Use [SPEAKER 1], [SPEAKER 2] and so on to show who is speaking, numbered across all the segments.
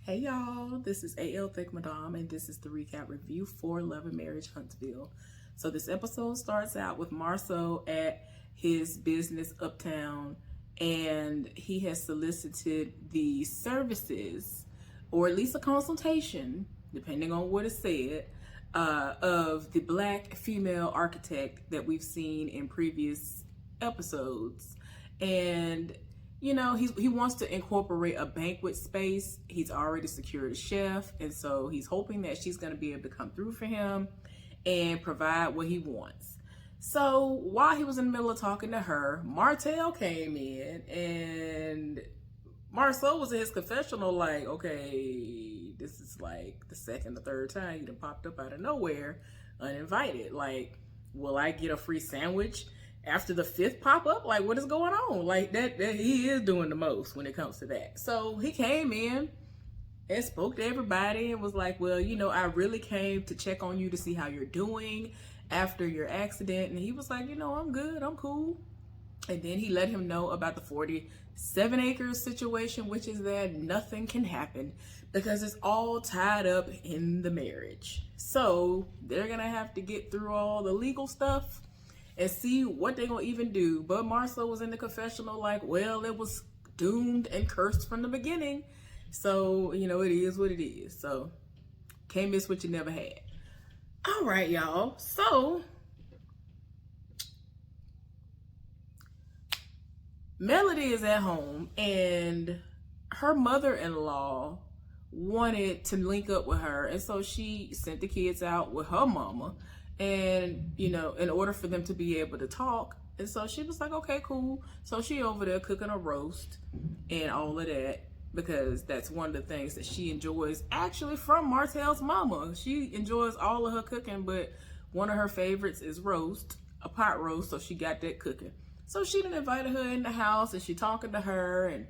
[SPEAKER 1] Hey y'all, this is AL Thick Madame, and this is the recap review for Love and Marriage Huntsville. So this episode starts out with Marceau at his business uptown, and he has solicited the services, or at least a consultation, depending on what is said, of the black female architect that we've seen in previous episodes. And he wants to incorporate a banquet space. He's already secured a chef, and so he's hoping that she's going to be able to come through for him and provide what he wants. So while he was in the middle of talking to her, Martell came in, and Marceau was in his confessional like, okay, this is like the second or third time you done popped up out of nowhere uninvited. Like, will I get a free sandwich after the fifth pop-up? Like, what is going on? Like, that he is doing the most when it comes to that. So he came in and spoke to everybody and was like, well, I really came to check on you to see how you're doing after your accident. And he was like, I'm good, I'm cool. And then he let him know about the 47 acres situation, which is that nothing can happen because it's all tied up in the marriage. So they're gonna have to get through all the legal stuff and see what they're gonna even do. But Marceau was in the confessional like, well, it was doomed and cursed from the beginning. So, it is what it is. So can't miss what you never had. All right, y'all. So Melody is at home, and her mother-in-law wanted to link up with her, and so she sent the kids out with her mama, and in order for them to be able to talk. And so she was like, okay, cool. So she over there cooking a roast and all of that, because that's one of the things that she enjoys actually from Martell's mama. She enjoys all of her cooking, but one of her favorites is roast, a pot roast, so she got that cooking. So she done invited her in the house, and she talking to her, and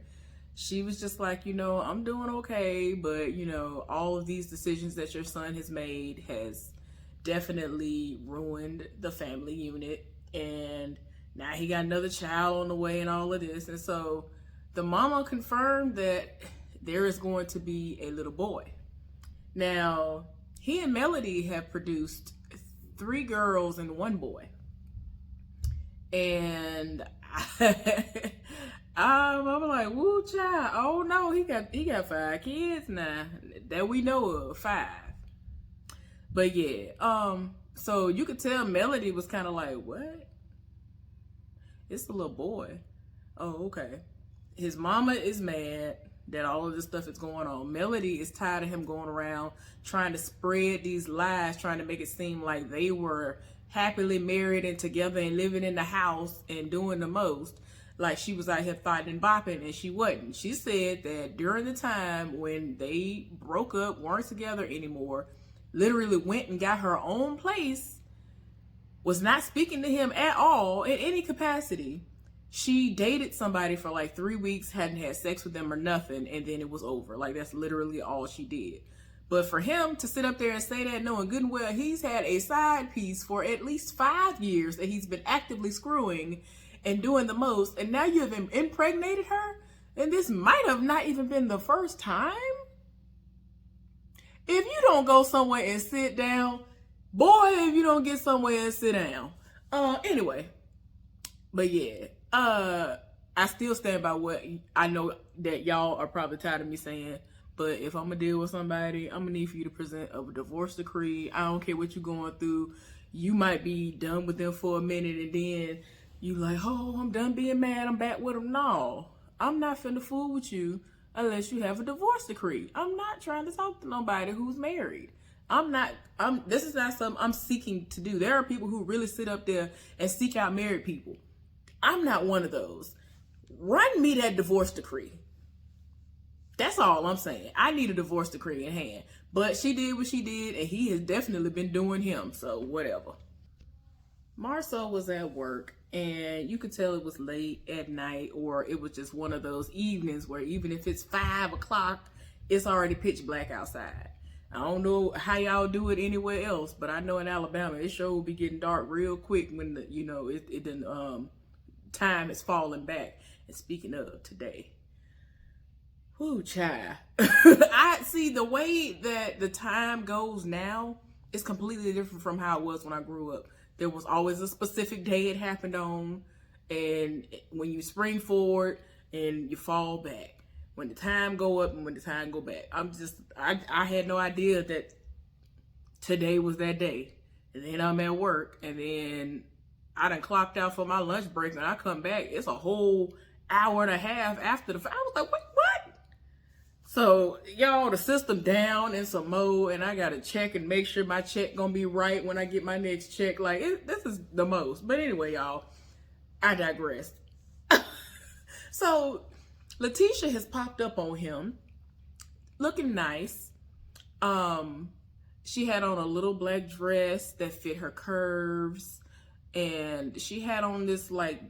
[SPEAKER 1] she was just like, I'm doing okay, but all of these decisions that your son has made has definitely ruined the family unit, and now he got another child on the way and all of this. And so the mama confirmed that there is going to be a little boy. Now, he and Melody have produced 3 girls and 1 boy. And I'm like, woo, child. Oh no, he got 5 kids now that we know of, 5. But yeah, so you could tell Melody was kind of like, what? It's a little boy. Oh, okay. His mama is mad that all of this stuff is going on. Melody is tired of him going around trying to spread these lies, trying to make it seem like they were happily married and together and living in the house and doing the most. Like she was out here fighting and bopping, and she wasn't. She said that during the time when they broke up, weren't together anymore, literally went and got her own place, was not speaking to him at all in any capacity. She dated somebody for like 3 weeks, hadn't had sex with them or nothing, and then it was over. Like, that's literally all she did. But for him to sit up there and say that, knowing good and well he's had a side piece for at least 5 years that he's been actively screwing and doing the most, and now you have impregnated her, and this might have not even been the first time. If you don't go somewhere and sit down, boy, if you don't get somewhere and sit down. Anyway, but yeah, I still stand by what I know that y'all are probably tired of me saying. But if I'm gonna deal with somebody, I'm gonna need for you to present a divorce decree. I don't care what you're going through. You might be done with them for a minute, and then you like, oh, I'm done being mad, I'm back with them. No, I'm not finna fool with you unless you have a divorce decree. I'm not trying to talk to nobody who's married. This is not something I'm seeking to do. There are people who really sit up there and seek out married people. I'm not one of those. Run me that divorce decree. That's all I'm saying. I need a divorce decree in hand. But she did what she did, and he has definitely been doing him, so whatever. Marceau was at work, and you could tell it was late at night, or it was just one of those evenings where even if it's 5 o'clock, it's already pitch black outside. I don't know how y'all do it anywhere else, but I know in Alabama, it sure will be getting dark real quick when time is falling back. And speaking of today, Ooh, child. I see the way that the time goes now is completely different from how it was when I grew up. There was always a specific day it happened on, and when you spring forward and you fall back. When the time go up and when the time go back. I had no idea that today was that day. And then I'm at work, and then I done clocked out for my lunch break, and I come back. It's a whole hour and a half after the fact. I was like, wait, what? So, y'all, the system down in some mode, and I got to check and make sure my check going to be right when I get my next check. Like, this is the most. But anyway, y'all, I digress. So, Letitia has popped up on him, looking nice. She had on a little black dress that fit her curves, and she had on this like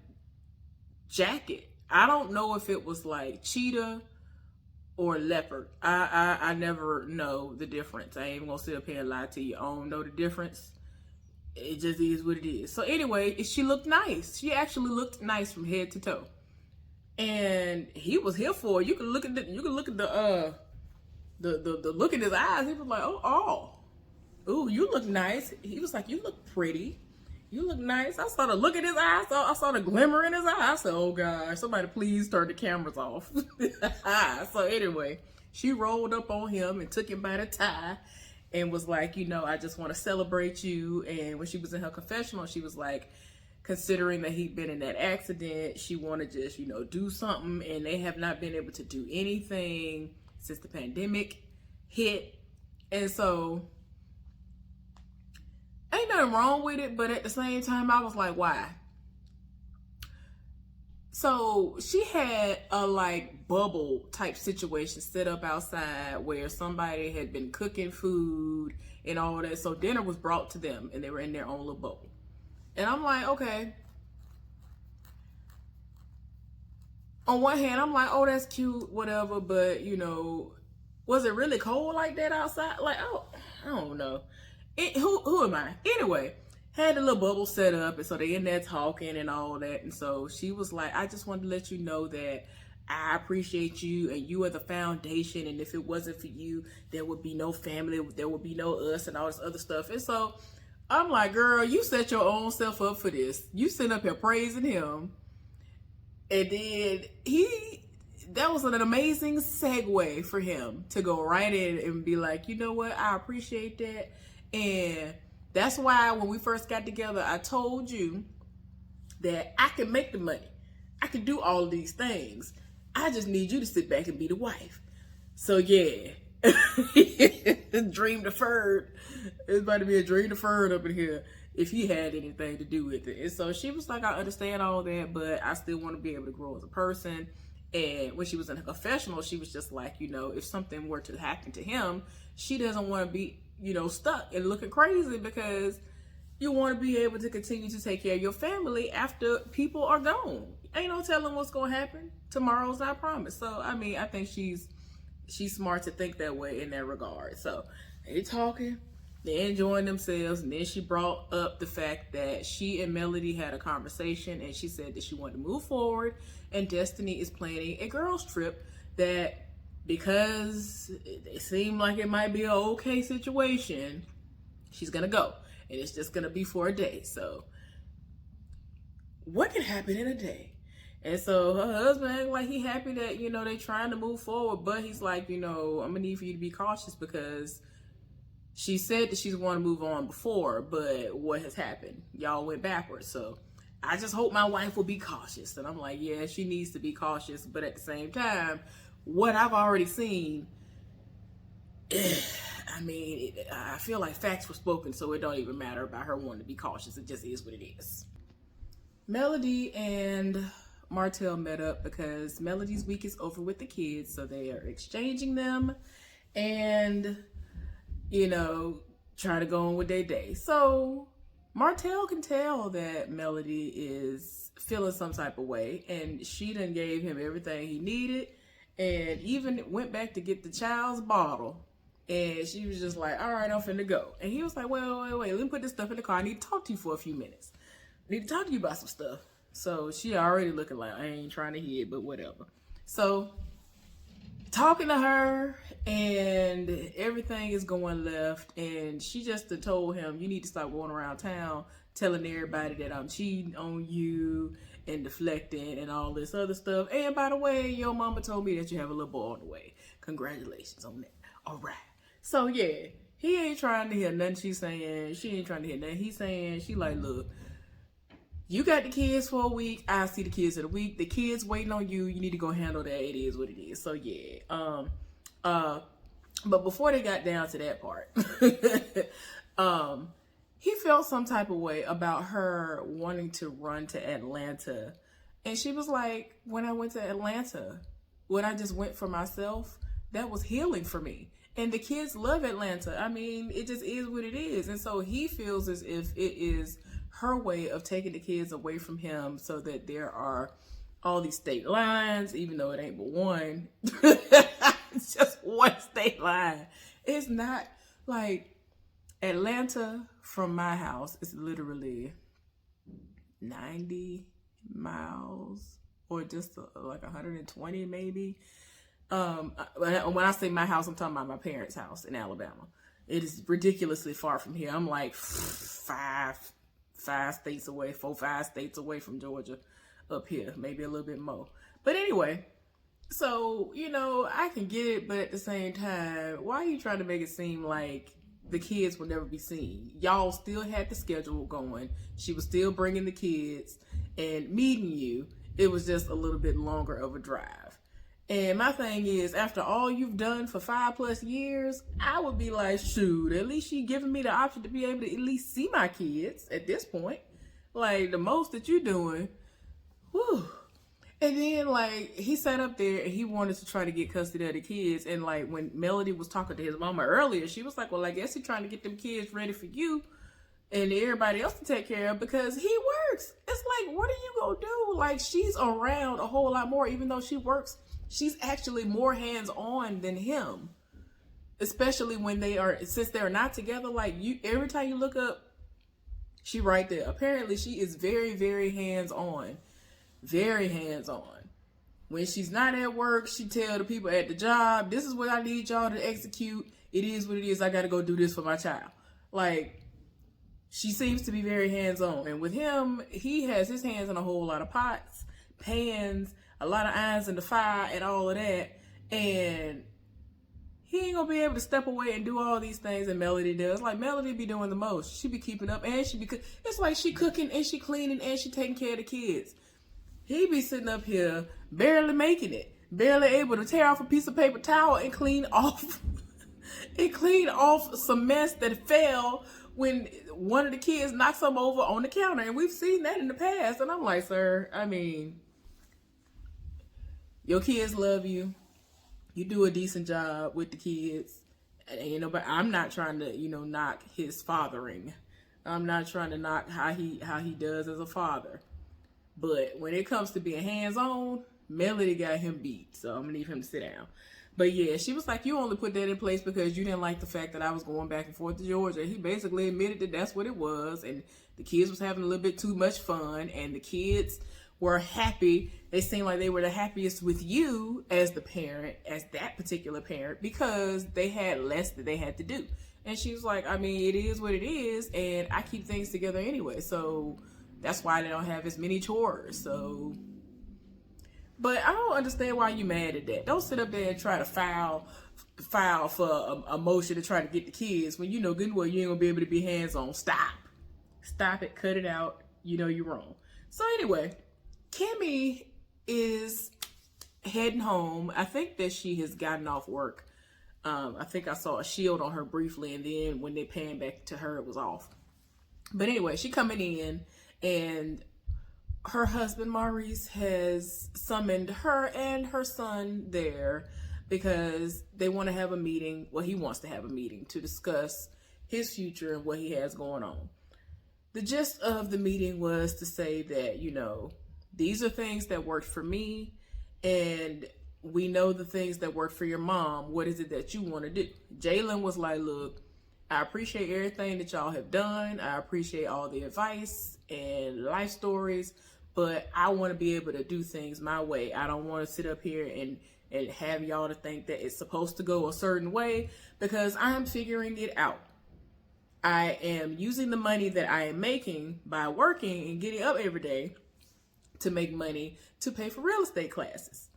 [SPEAKER 1] jacket. I don't know if it was like cheetah or leopard. I never know the difference. I ain't even gonna sit up here and lie to you. I don't know the difference. It just is what it is. So anyway, she looked nice. She actually looked nice from head to toe. And he was here for it. You can look at the look in his eyes. He was like, oh, ooh, you look nice. He was like, you look pretty. You look nice. I saw the look in his eyes. I saw the glimmer in his eyes. I said, oh gosh, somebody please turn the cameras off. So anyway, she rolled up on him and took him by the tie and was like, I just want to celebrate you. And when she was in her confessional, she was like, considering that he'd been in that accident, she wanted to just, do something. And they have not been able to do anything since the pandemic hit. And so ain't nothing wrong with it, but at the same time, I was like, why? So she had a like bubble type situation set up outside where somebody had been cooking food and all that. So dinner was brought to them and they were in their own little bubble. And I'm like, okay. On one hand, I'm like, oh, that's cute, whatever. But, was it really cold like that outside? Like, oh, I don't know. Who am I? Anyway, had a little bubble set up, and so they in there talking and all that. And so she was like, I just wanted to let you know that I appreciate you, and you are the foundation. And if it wasn't for you, there would be no family, there would be no us, and all this other stuff. And so I'm like, girl, you set your own self up for this. You sit up here praising him, and then that was an amazing segue for him to go right in and be like, you know what, I appreciate that. And that's why when we first got together, I told you that I can make the money. I can do all of these things. I just need you to sit back and be the wife. So yeah, dream deferred. It's about to be a dream deferred up in here if he had anything to do with it. And so she was like, I understand all that, but I still want to be able to grow as a person. And when she was in her confessional, she was just like, if something were to happen to him, she doesn't want to be stuck and looking crazy, because you want to be able to continue to take care of your family after people are gone. Ain't no telling what's going to happen. Tomorrow's not promised. So, I think she's smart to think that way in that regard. So they talking, they enjoying themselves. And then she brought up the fact that she and Melody had a conversation, and she said that she wanted to move forward, and Destiny is planning a girls trip that, because it seemed like it might be an okay situation, she's gonna go, and it's just gonna be for a day. So what can happen in a day? And so her husband acting like he happy that they trying to move forward, but he's like, I'm gonna need for you to be cautious, because she said that she's want to move on before, but what has happened? Y'all went backwards. So I just hope my wife will be cautious. And I'm like, yeah, she needs to be cautious, but at the same time, what I've already seen, I feel like facts were spoken, so it don't even matter about her wanting to be cautious. It just is what it is. Melody and Martell met up because Melody's week is over with the kids, so they are exchanging them and, try to go on with their day. So Martell can tell that Melody is feeling some type of way, and she done gave him everything he needed, and even went back to get the child's bottle. And she was just like, all right, I'm finna go. And he was like, wait, let me put this stuff in the car. I need to talk to you for a few minutes. I need to talk to you about some stuff. So she already looking like, I ain't trying to hear it, but whatever. So talking to her, and everything is going left, and she just told him, you need to stop going around town telling everybody that I'm cheating on you and deflecting and all this other stuff. And by the way, your mama told me that you have a little boy on the way. Congratulations on that. All right. So yeah, he ain't trying to hear nothing she's saying. She ain't trying to hear nothing he's saying. She like, look, you got the kids for a week. I see the kids in a week. The kids waiting on you. You need to go handle that. It is what it is. So yeah. But before they got down to that part, he felt some type of way about her wanting to run to Atlanta. And she was like, when I went to Atlanta, when I just went for myself, that was healing for me. And the kids love Atlanta. I mean, it just is what it is. And so he feels as if it is her way of taking the kids away from him so that there are all these state lines, even though it ain't but one. It's just one state line. It's not like Atlanta from my house is literally 90 miles or just like 120 maybe. When I say my house, I'm talking about my parents' house in Alabama. It is ridiculously far from here. I'm like 5 states away, 5 states away from Georgia up here, maybe a little bit more. But anyway, so, you know, I can get it, but at the same time, why are you trying to make it seem like the kids will never be seen? Y'all still had the schedule going. She was still bringing the kids and meeting you. It was just a little bit longer of a drive. And my thing is, after all you've done for 5+ years, I would be like, shoot, at least she giving me the option to be able to at least see my kids at this point. Like, the most that you're doing, whew. And then, like, he sat up there and he wanted to try to get custody of the kids. And, like, when Melody was talking to his mama earlier, she was like, well, I guess he's trying to get them kids ready for you and everybody else to take care of because he works. It's like, what are you going to do? Like, she's around a whole lot more, even though she works. She's actually more hands-on than him, especially when since they're not together. Like, every time you look up, she right there. Apparently, she is very, very hands-on. Very hands-on. When she's not at work, she tell the people at the job, this is what I need y'all to execute. It is what it is. I got to go do this for my child. Like, she seems to be very hands-on. And with him, he has his hands in a whole lot of pots, pans, a lot of irons in the fire and all of that. And he ain't gonna be able to step away and do all these things that Melody does. Like, Melody be doing the most. She be keeping up, and it's like she cooking and she cleaning and she taking care of the kids. He be sitting up here barely making it, barely able to tear off a piece of paper towel and clean off some mess that fell when one of the kids knocked some over on the counter. And we've seen that in the past. And I'm like, sir, I mean, your kids love you. You do a decent job with the kids. And I'm not trying to, knock his fathering. I'm not trying to knock how he does as a father. But when it comes to being hands-on, Melody got him beat. So I'm going to leave him to sit down. But yeah, she was like, you only put that in place because you didn't like the fact that I was going back and forth to Georgia. He basically admitted that that's what it was. And the kids was having a little bit too much fun. And the kids were happy. They seemed like they were the happiest with you as the parent, as that particular parent, because they had less that they had to do. And she was like, I mean, it is what it is. And I keep things together anyway. So that's why they don't have as many chores. So, but I don't understand why you mad at that. Don't sit up there and try to file for a motion to try to get the kids when you know good and well you ain't gonna be able to be hands-on. Stop it, cut it out. You know you're wrong. So anyway, Kimmy is heading home. I think that she has gotten off work. I think I saw a shield on her briefly, and then when they panned back to her, it was off. But anyway, she coming in. And her husband, Maurice, has summoned her and her son there because they want to have a meeting. Well, he wants to have a meeting to discuss his future and what he has going on. The gist of the meeting was to say that, these are things that worked for me, and we know the things that work for your mom. What is it that you want to do? Jalen was like, look, I appreciate everything that y'all have done. I appreciate all the advice and life stories, but I want to be able to do things my way. I don't want to sit up here and and have y'all to think that it's supposed to go a certain way, because I'm figuring it out. I am using the money that I am making by working and getting up every day to make money to pay for real estate classes.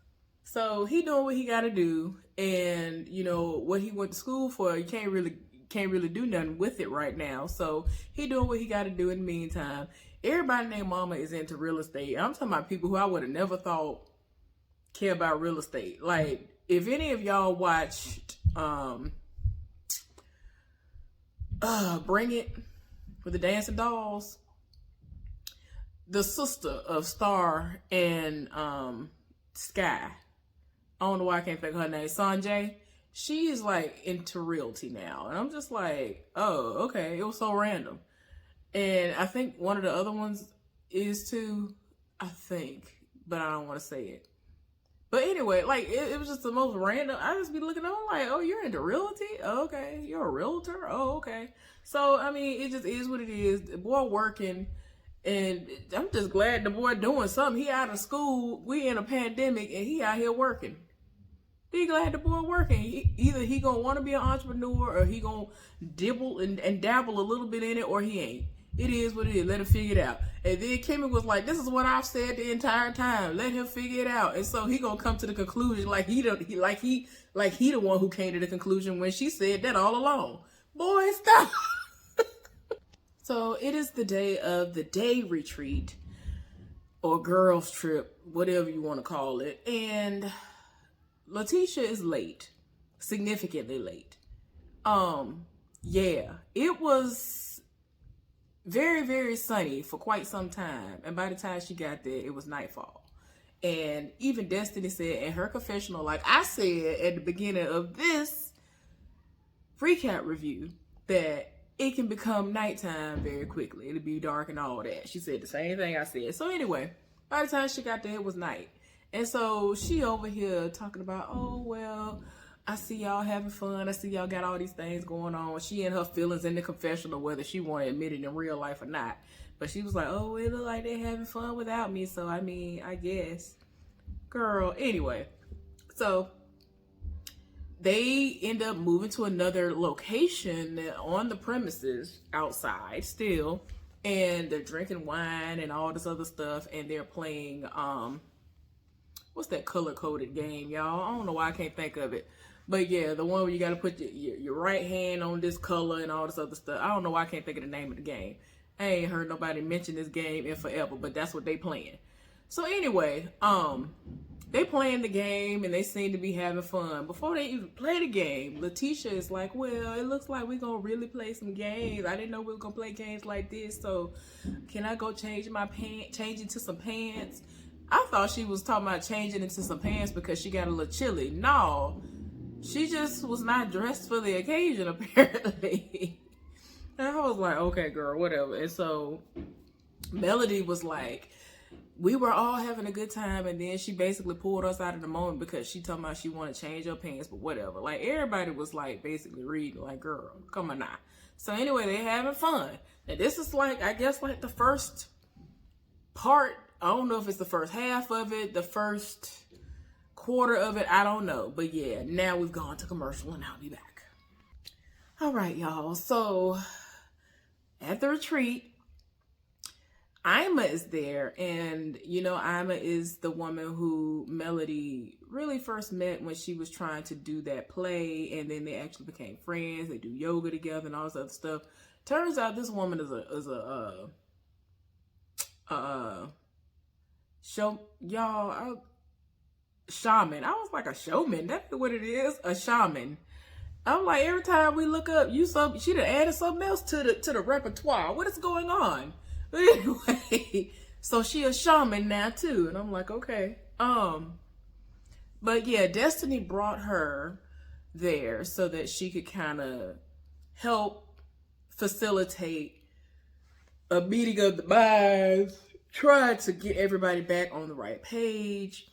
[SPEAKER 1] So he doing what he got to do, and you know what he went to school for. You can't really do nothing with it right now. So he doing what he got to do in the meantime. Everybody named Mama is into real estate. I'm talking about people who I would have never thought care about real estate. Like, if any of y'all watched Bring It with the dancing dolls, the sister of Star and Sky, I don't know why I can't think of her name, Sanjay, she is like into realty now. And I'm just like, oh, okay, it was so random. And I think one of the other ones is too, I think, but I don't want to say it. But anyway, like, it was just the most random. I just be looking at them like, oh, you're into realty? Oh, okay. You're a realtor? Oh, okay. So, I mean, it just is what it is. The boy working, and I'm just glad the boy doing something. He out of school. We in a pandemic, and he out here working. Be glad the boy working. Either he gonna want to be an entrepreneur, or he gonna dibble and dabble a little bit in it, or he ain't. It is what it is. Let him figure it out. And then Kimmy was like, this is what I've said the entire time. Let him figure it out. And so he gonna come to the conclusion like he the one who came to the conclusion when she said that all along. Boy, stop. So it is the day of the day retreat, or girls trip, whatever you want to call it. And Letitia is late. Significantly late. Yeah. It was very, very sunny for quite some time. And by the time she got there, it was nightfall. And even Destiny said in her confessional, like I said at the beginning of this recap review, that it can become nighttime very quickly. It'll be dark and all that. She said the same thing I said. So anyway, by the time she got there, it was night. And so she over here talking about, oh, well, I see y'all having fun. I see y'all got all these things going on. She and her feelings in the confessional, whether she want to admit it in real life or not. But she was like, oh, it look like they're having fun without me. So, I mean, I guess. Girl, anyway. So, they end up moving to another location on the premises outside still. And they're drinking wine and all this other stuff. And they're playing, what's that color-coded game, y'all? I don't know why I can't think of it. But yeah, the one where you got to put your right hand on this color and all this other stuff. I don't know why I can't think of the name of the game. I ain't heard nobody mention this game in forever, but that's what they playing. So anyway, they playing the game and they seem to be having fun. Before they even play the game, Letitia is like, well, it looks like we're going to really play some games. I didn't know we were going to play games like this. So can I go change into some pants? I thought she was talking about changing into some pants because she got a little chilly. No, she just was not dressed for the occasion, apparently. And I was like, okay, girl, whatever. And so Melody was like, we were all having a good time, and then she basically pulled us out of the moment because she told me she wanted to change her pants, but whatever. Like, everybody was like basically reading, like, girl, come on now. So anyway, they're having fun. And this is like, I guess, like the first part. I don't know if it's the first half of it, the first quarter of it, I don't know. But yeah, now we've gone to commercial and I'll be back. All right, y'all. So at the retreat, Ima is there. And, you know, Ima is the woman who Melody really first met when she was trying to do that play. And then they actually became friends. They do yoga together and all this other stuff. Turns out this woman is a shaman. I was like, a showman? That's what it is, a shaman. I'm like, every time we look up, she done added something else to the repertoire. What is going on? But anyway, so she a shaman now too, and I'm like, okay. But yeah, Destiny brought her there so that she could kind of help facilitate a meeting of the minds, try to get everybody back on the right page.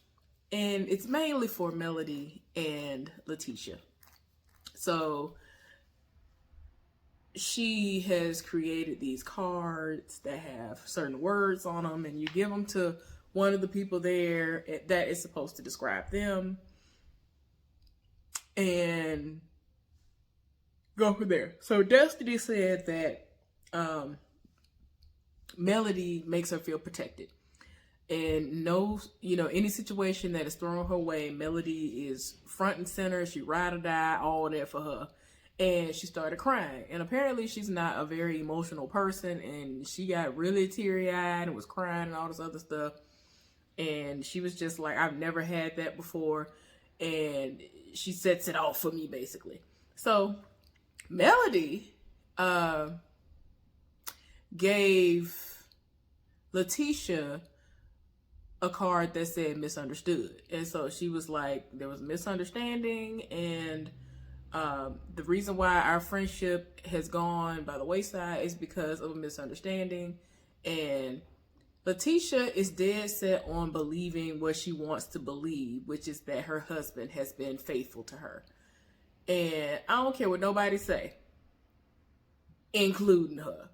[SPEAKER 1] And it's mainly for Melody and Letitia. So she has created these cards that have certain words on them, and you give them to one of the people there that is supposed to describe them. and go from there. So Destiny said that Melody makes her feel protected. And knows, any situation that is thrown her way, Melody is front and center. She ride or die, all that for her. And she started crying. And apparently she's not a very emotional person. And she got really teary-eyed and was crying and all this other stuff. And she was just like, I've never had that before. And she sets it off for me, basically. So Melody gave Letitia a card that said misunderstood. And so she was like, there was a misunderstanding, and the reason why our friendship has gone by the wayside is because of a misunderstanding. And Letitia is dead set on believing what she wants to believe, which is that her husband has been faithful to her. And I don't care what nobody say, including her.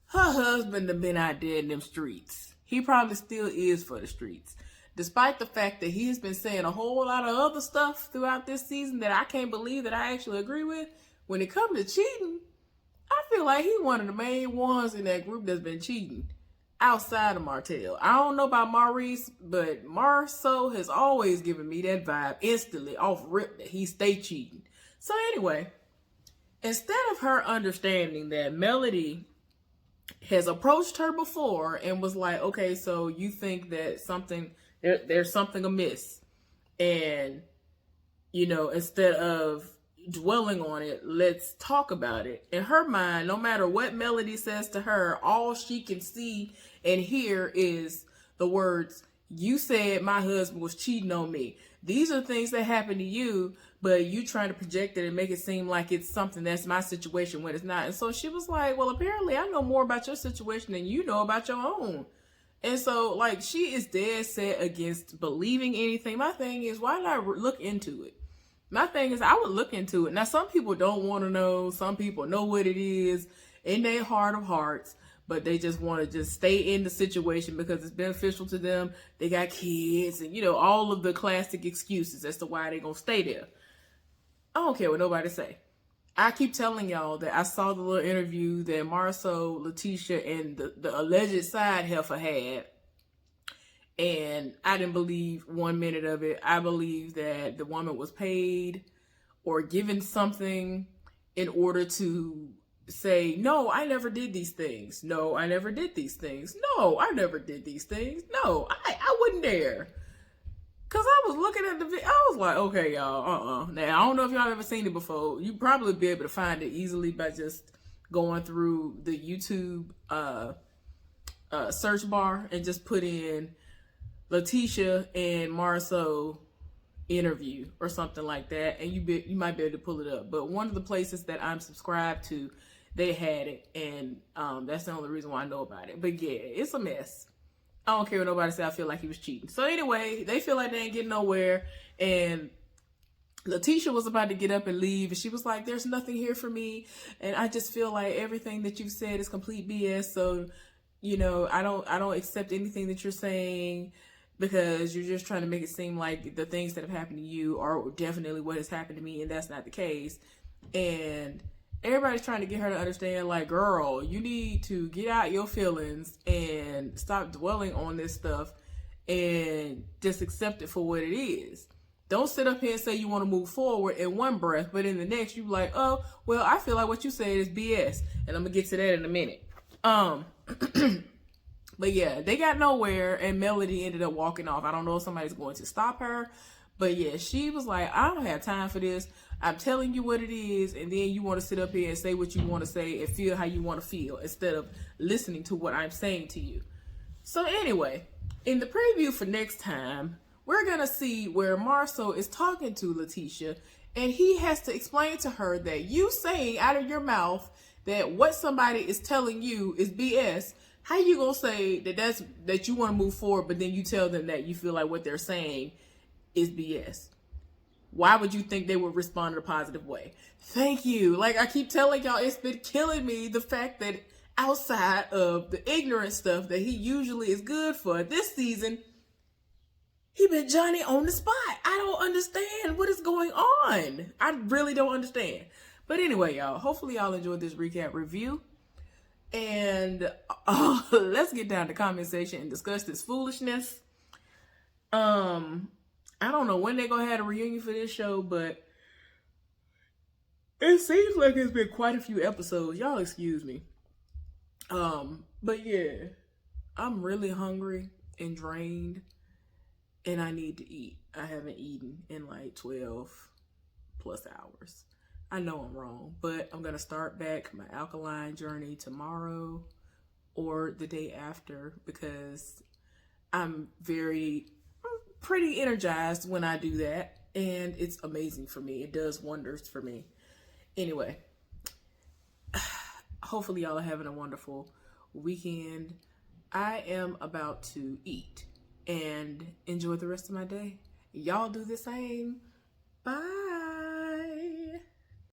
[SPEAKER 1] Her husband have been out there in them streets. He probably still is for the streets. Despite the fact that he has been saying a whole lot of other stuff throughout this season that I can't believe that I actually agree with. When it comes to cheating, I feel like he's one of the main ones in that group that's been cheating outside of Martell. I don't know about Maurice, but Marceau has always given me that vibe instantly off rip that he stay cheating. So anyway, instead of her understanding that Melody has approached her before and was like, okay, so you think that there's something amiss, and instead of dwelling on it, let's talk about it. In her mind, no matter what Melody says to her, all she can see and hear is the words, you said my husband was cheating on me. These are things that happen to you, but you trying to project it and make it seem like it's something that's my situation when it's not. And so she was like, well, apparently I know more about your situation than you know about your own. And so, like, she is dead set against believing anything. My thing is, why not look into it? My thing is, I would look into it. Now, some people don't want to know. Some people know what it is in their heart of hearts, but they just want to just stay in the situation because it's beneficial to them. They got kids and, all of the classic excuses as to why they're going to stay there. I don't care what nobody say. I keep telling y'all that I saw the little interview that Marceau, Letitia, and the alleged side heifer had. And I didn't believe 1 minute of it. I believe that the woman was paid or given something in order to say, no, I never did these things. No, I never did these things. No, I never did these things. No, I wouldn't dare. Because I was looking at the video. I was like, okay, y'all, Now, I don't know if y'all ever seen it before. You'd probably be able to find it easily by just going through the YouTube search bar and just put in Letitia and Marceau interview or something like that, and you might be able to pull it up. But one of the places that I'm subscribed to, they had it, and that's the only reason why I know about it. But yeah, it's a mess. I don't care what nobody say. I feel like he was cheating. So anyway, they feel like they ain't getting nowhere, and Letitia was about to get up and leave, and she was like, there's nothing here for me, and I just feel like everything that you've said is complete BS, so I don't accept anything that you're saying, because you're just trying to make it seem like the things that have happened to you are definitely what has happened to me, and that's not the case. And everybody's trying to get her to understand, like, girl, you need to get out your feelings and stop dwelling on this stuff and just accept it for what it is. Don't sit up here and say you want to move forward in one breath, but in the next you like, oh, well, I feel like what you said is BS. And I'm going to get to that in a minute. But yeah, they got nowhere, and Melody ended up walking off. I don't know if somebody's going to stop her, but yeah, she was like, I don't have time for this. I'm telling you what it is, and then you want to sit up here and say what you want to say and feel how you want to feel instead of listening to what I'm saying to you. So anyway, in the preview for next time, we're going to see where Marceau is talking to Letitia, and he has to explain to her that you saying out of your mouth that what somebody is telling you is BS. How you gonna say that you want to move forward, but then you tell them that you feel like what they're saying is BS? Why would you think they would respond in a positive way? Thank you. Like I keep telling y'all, it's been killing me, the fact that outside of the ignorant stuff that he usually is good for, this season, He been Johnny on the spot. I don't understand what is going on. I really don't understand. But anyway, y'all, hopefully y'all enjoyed this recap review. And let's get down to comment section and discuss this foolishness. I don't know when they're gonna have a reunion for this show, but it seems like it's been quite a few episodes. Y'all excuse me. But yeah, I'm really hungry and drained, and I need to eat. I haven't eaten in like 12 plus hours. I know I'm wrong, but I'm gonna start back my alkaline journey tomorrow or the day after, because I'm pretty energized when I do that, and it's amazing for me. It does wonders for me. Anyway, hopefully y'all are having a wonderful weekend. I am about to eat and enjoy the rest of my day. Y'all do the same. Bye.